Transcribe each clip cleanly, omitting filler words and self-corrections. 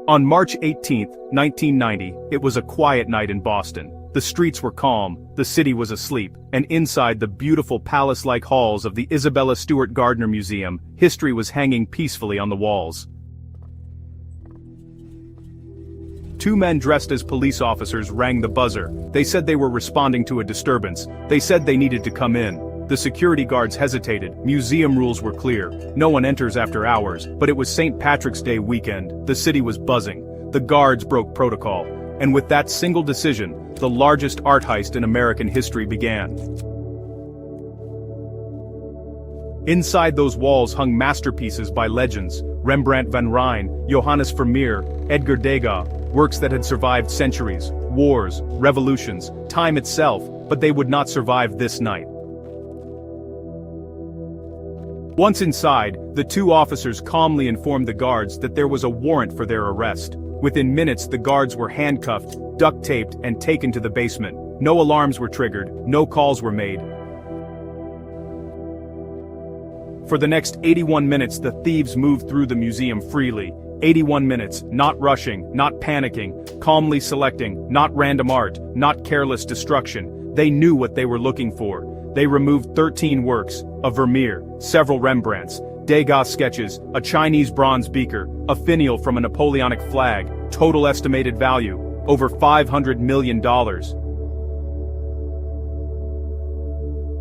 On March 18, 1990, it was a quiet night in Boston. The streets were calm, the city was asleep, and inside the beautiful palace-like halls of the Isabella Stewart Gardner Museum, history was hanging peacefully on the walls. Two men dressed as police officers rang the buzzer. They said they were responding to a disturbance. They said they needed to come in. The security guards hesitated. Museum rules were clear. No one enters after hours, but it was St. Patrick's Day weekend. The city was buzzing. The guards broke protocol. And with that single decision, the largest art heist in American history began. Inside those walls hung masterpieces by legends: Rembrandt van Rijn, Johannes Vermeer, Edgar Degas, works that had survived centuries, wars, revolutions, time itself, but they would not survive this night. Once inside, the two officers calmly informed the guards that there was a warrant for their arrest. Within minutes, the guards were handcuffed, duct-taped, and taken to the basement. No alarms were triggered, no calls were made. For the next 81 minutes, the thieves moved through the museum freely. 81 minutes, not rushing, not panicking, calmly selecting, not random art, not careless destruction. They knew what they were looking for. They removed 13 works, a Vermeer, several Rembrandts, Degas sketches, a Chinese bronze beaker, a finial from a Napoleonic flag, total estimated value, over $500 million.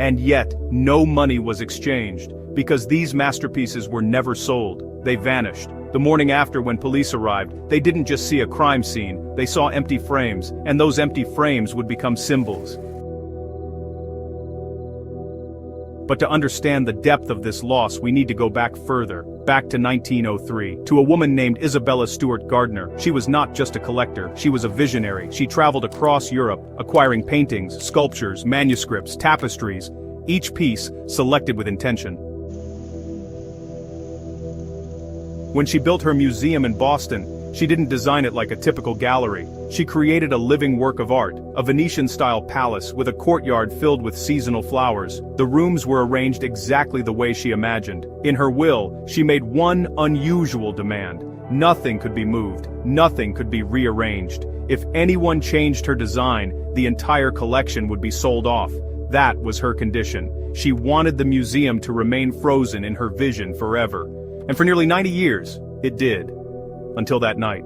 And yet, no money was exchanged, because these masterpieces were never sold. They vanished. The morning after, when police arrived, they didn't just see a crime scene, they saw empty frames, and those empty frames would become symbols. But to understand the depth of this loss, we need to go back further, back to 1903, to a woman named Isabella Stewart Gardner. She was not just a collector, she was a visionary. She traveled across Europe, acquiring paintings, sculptures, manuscripts, tapestries, each piece selected with intention. When she built her museum in Boston, she didn't design it like a typical gallery. She created a living work of art, a Venetian-style palace with a courtyard filled with seasonal flowers. The rooms were arranged exactly the way she imagined. In her will, she made one unusual demand. Nothing could be moved, nothing could be rearranged. If anyone changed her design, the entire collection would be sold off. That was her condition. She wanted the museum to remain frozen in her vision forever. And for nearly 90 years, it did. Until that night.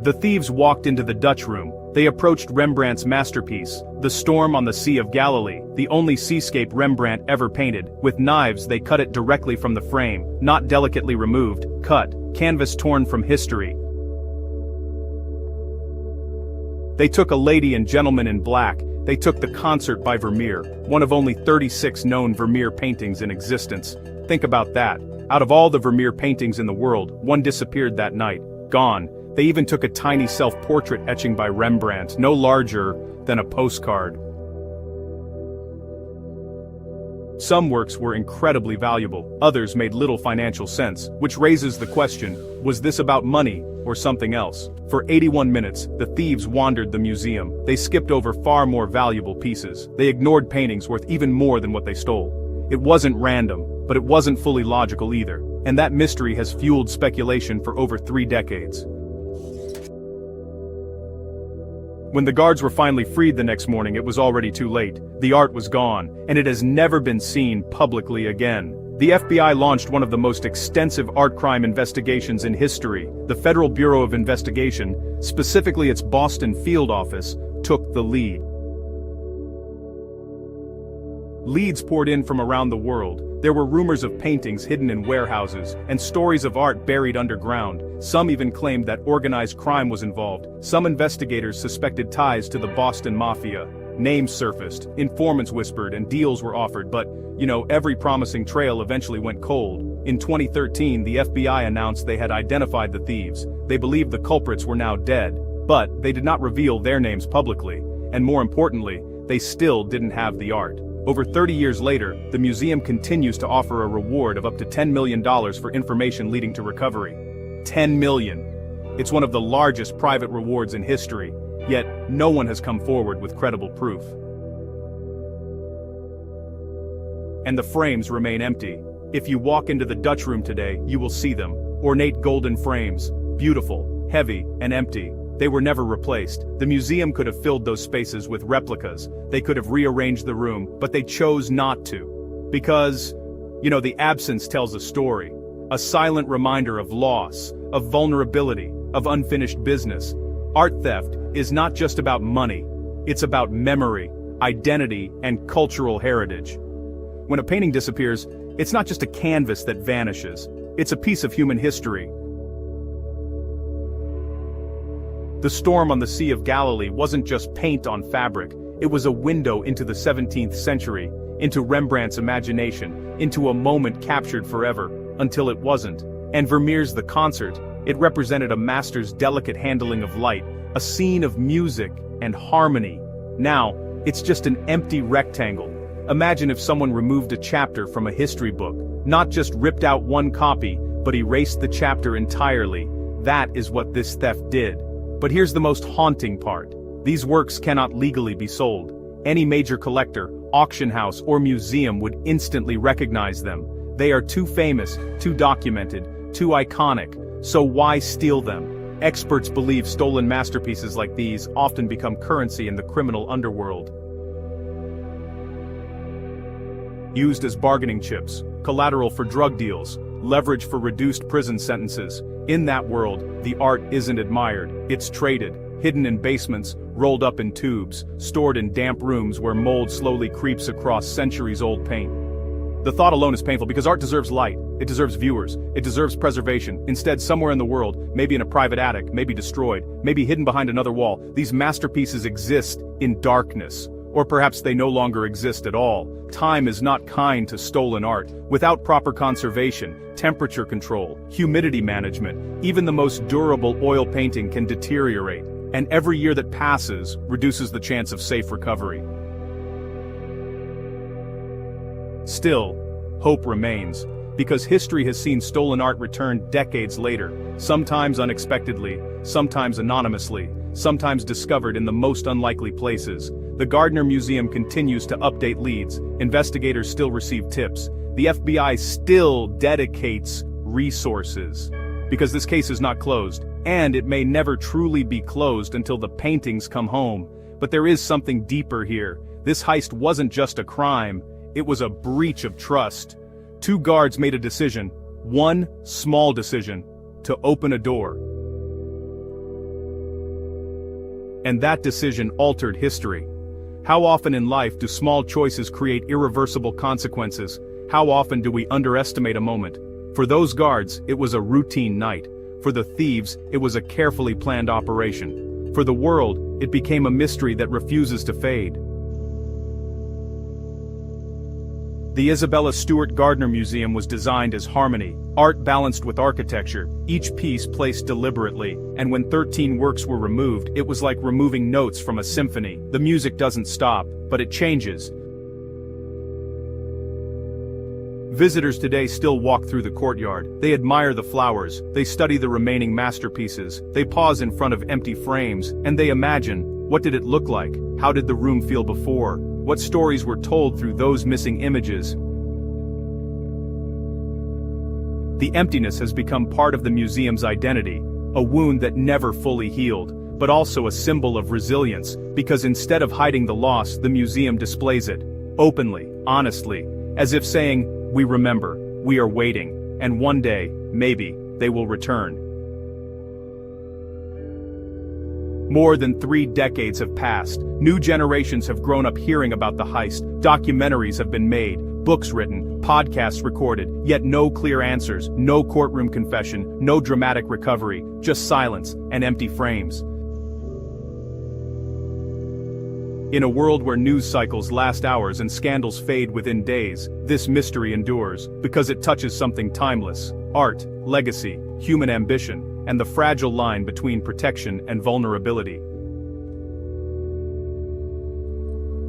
The thieves walked into the Dutch room. They approached Rembrandt's masterpiece, The Storm on the Sea of Galilee, the only seascape Rembrandt ever painted. With knives, they cut it directly from the frame, not delicately removed, cut, canvas torn from history. They took A Lady and Gentleman in Black. They took The Concert by Vermeer, one of only 36 known Vermeer paintings in existence. Think about that. Out of all the Vermeer paintings in the world, one disappeared that night. Gone. They even took a tiny self-portrait etching by Rembrandt, no larger than a postcard. Some works were incredibly valuable, others made little financial sense, which raises the question, was this about money or something else? For 81 minutes, the thieves wandered the museum. They skipped over far more valuable pieces. They ignored paintings worth even more than what they stole. It wasn't random, but it wasn't fully logical either, and that mystery has fueled speculation for over 3 decades. When the guards were finally freed the next morning, it was already too late. The art was gone, and it has never been seen publicly again. The FBI launched one of the most extensive art crime investigations in history. The Federal Bureau of Investigation, specifically its Boston field office, took the lead. Leads poured in from around the world. There were rumors of paintings hidden in warehouses, and stories of art buried underground. Some even claimed that organized crime was involved. Some investigators suspected ties to the Boston Mafia. Names surfaced, informants whispered, and deals were offered, but, every promising trail eventually went cold. In 2013, the FBI announced they had identified the thieves. They believed the culprits were now dead, but they did not reveal their names publicly. And more importantly, they still didn't have the art. Over 30 years later, the museum continues to offer a reward of up to $10 million for information leading to recovery. $10 million. It's one of the largest private rewards in history, yet no one has come forward with credible proof. And the frames remain empty. If you walk into the Dutch room today, you will see them. ornate golden frames, beautiful, heavy, and empty. They were never replaced. The museum could have filled those spaces with replicas. They could have rearranged the room, but they chose not to. Because, the absence tells a story. A silent reminder of loss, of vulnerability, of unfinished business. Art theft is not just about money. It's about memory, identity, and cultural heritage. When a painting disappears, it's not just a canvas that vanishes. It's a piece of human history. The storm on the Sea of Galilee wasn't just paint on fabric. It was a window into the 17th century, into Rembrandt's imagination, into a moment captured forever, until it wasn't. And Vermeer's The Concert, it represented a master's delicate handling of light, a scene of music and harmony. Now, it's just an empty rectangle. Imagine if someone removed a chapter from a history book, not just ripped out one copy, but erased the chapter entirely. That is what this theft did. But here's the most haunting part. These works cannot legally be sold. Any major collector, auction house, or museum would instantly recognize them. They are too famous, too documented, too iconic. So why steal them? Experts believe stolen masterpieces like these often become currency in the criminal underworld. Used as bargaining chips, collateral for drug deals, leverage for reduced prison sentences. In that world, the art isn't admired, it's traded, hidden in basements, rolled up in tubes, stored in damp rooms where mold slowly creeps across centuries-old paint. The thought alone is painful because art deserves light, it deserves viewers, it deserves preservation. Instead, somewhere in the world, maybe in a private attic, maybe destroyed, maybe hidden behind another wall, these masterpieces exist in darkness. Or perhaps they no longer exist at all. Time is not kind to stolen art. Without proper conservation, temperature control, humidity management, even the most durable oil painting can deteriorate, and every year that passes reduces the chance of safe recovery. Still, hope remains, because history has seen stolen art return decades later, sometimes unexpectedly, sometimes anonymously, sometimes discovered in the most unlikely places. The Gardner Museum continues to update leads, investigators still receive tips, the FBI still dedicates resources. Because this case is not closed, and it may never truly be closed until the paintings come home. But there is something deeper here. This heist wasn't just a crime, it was a breach of trust. Two guards made a decision, one small decision, to open a door. And that decision altered history. How often in life do small choices create irreversible consequences? How often do we underestimate a moment? For those guards, it was a routine night. For the thieves, it was a carefully planned operation. For the world, it became a mystery that refuses to fade. The Isabella Stewart Gardner Museum was designed as harmony, art balanced with architecture, each piece placed deliberately, and when 13 works were removed, it was like removing notes from a symphony. The music doesn't stop, but it changes. Visitors today still walk through the courtyard, they admire the flowers, they study the remaining masterpieces, they pause in front of empty frames, and they imagine, what did it look like? How did the room feel before? What stories were told through those missing images? The emptiness has become part of the museum's identity, a wound that never fully healed, but also a symbol of resilience, because instead of hiding the loss, the museum displays it, openly, honestly, as if saying, we remember, we are waiting, and one day, maybe, they will return. More than 3 decades have passed, new generations have grown up hearing about the heist, documentaries have been made, books written, podcasts recorded, yet no clear answers, no courtroom confession, no dramatic recovery, just silence and empty frames. In a world where news cycles last hours and scandals fade within days, this mystery endures, because it touches something timeless: art, legacy, human ambition, and the fragile line between protection and vulnerability.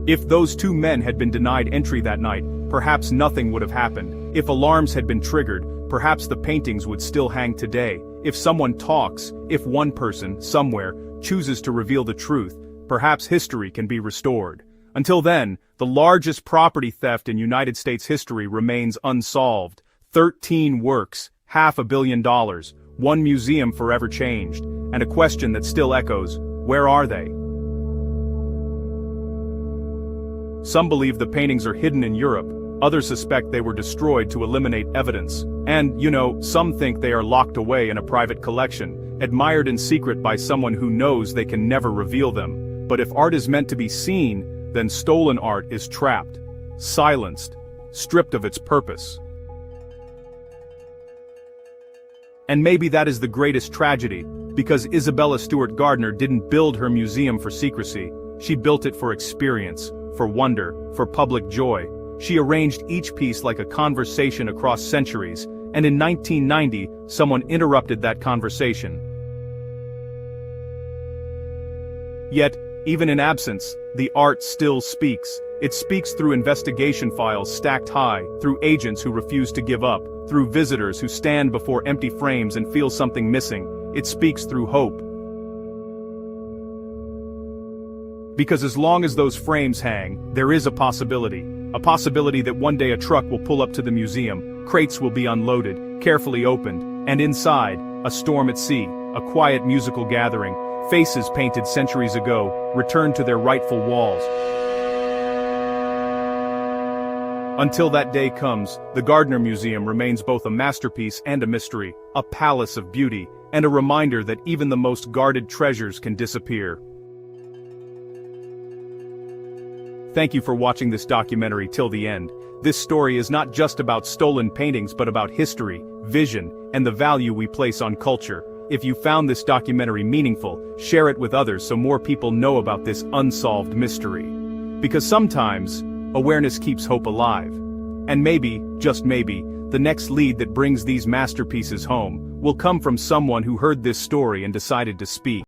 If those 2 men had been denied entry that night, perhaps nothing would have happened. If alarms had been triggered, perhaps the paintings would still hang today. If someone talks, if one person, somewhere, chooses to reveal the truth, perhaps history can be restored. Until then, the largest property theft in United States history remains unsolved. 13 works, $500 million, one museum forever changed, and a question that still echoes, where are they? Some believe the paintings are hidden in Europe, others suspect they were destroyed to eliminate evidence, and, some think they are locked away in a private collection, admired in secret by someone who knows they can never reveal them. But if art is meant to be seen, then stolen art is trapped, silenced, stripped of its purpose. And maybe that is the greatest tragedy, because Isabella Stewart Gardner didn't build her museum for secrecy, she built it for experience, for wonder, for public joy. She arranged each piece like a conversation across centuries, and in 1990, someone interrupted that conversation. Yet, even in absence, the art still speaks. It speaks through investigation files stacked high, through agents who refuse to give up, through visitors who stand before empty frames and feel something missing. It speaks through hope. Because as long as those frames hang, there is a possibility that one day a truck will pull up to the museum, crates will be unloaded, carefully opened, and inside, a storm at sea, a quiet musical gathering, faces painted centuries ago, return to their rightful walls. Until that day comes, the Gardner Museum remains both a masterpiece and a mystery, a palace of beauty, and a reminder that even the most guarded treasures can disappear. Thank you for watching this documentary till the end. This story is not just about stolen paintings but about history, vision, and the value we place on culture. If you found this documentary meaningful, share it with others so more people know about this unsolved mystery. Because sometimes, awareness keeps hope alive. And maybe, just maybe, the next lead that brings these masterpieces home will come from someone who heard this story and decided to speak.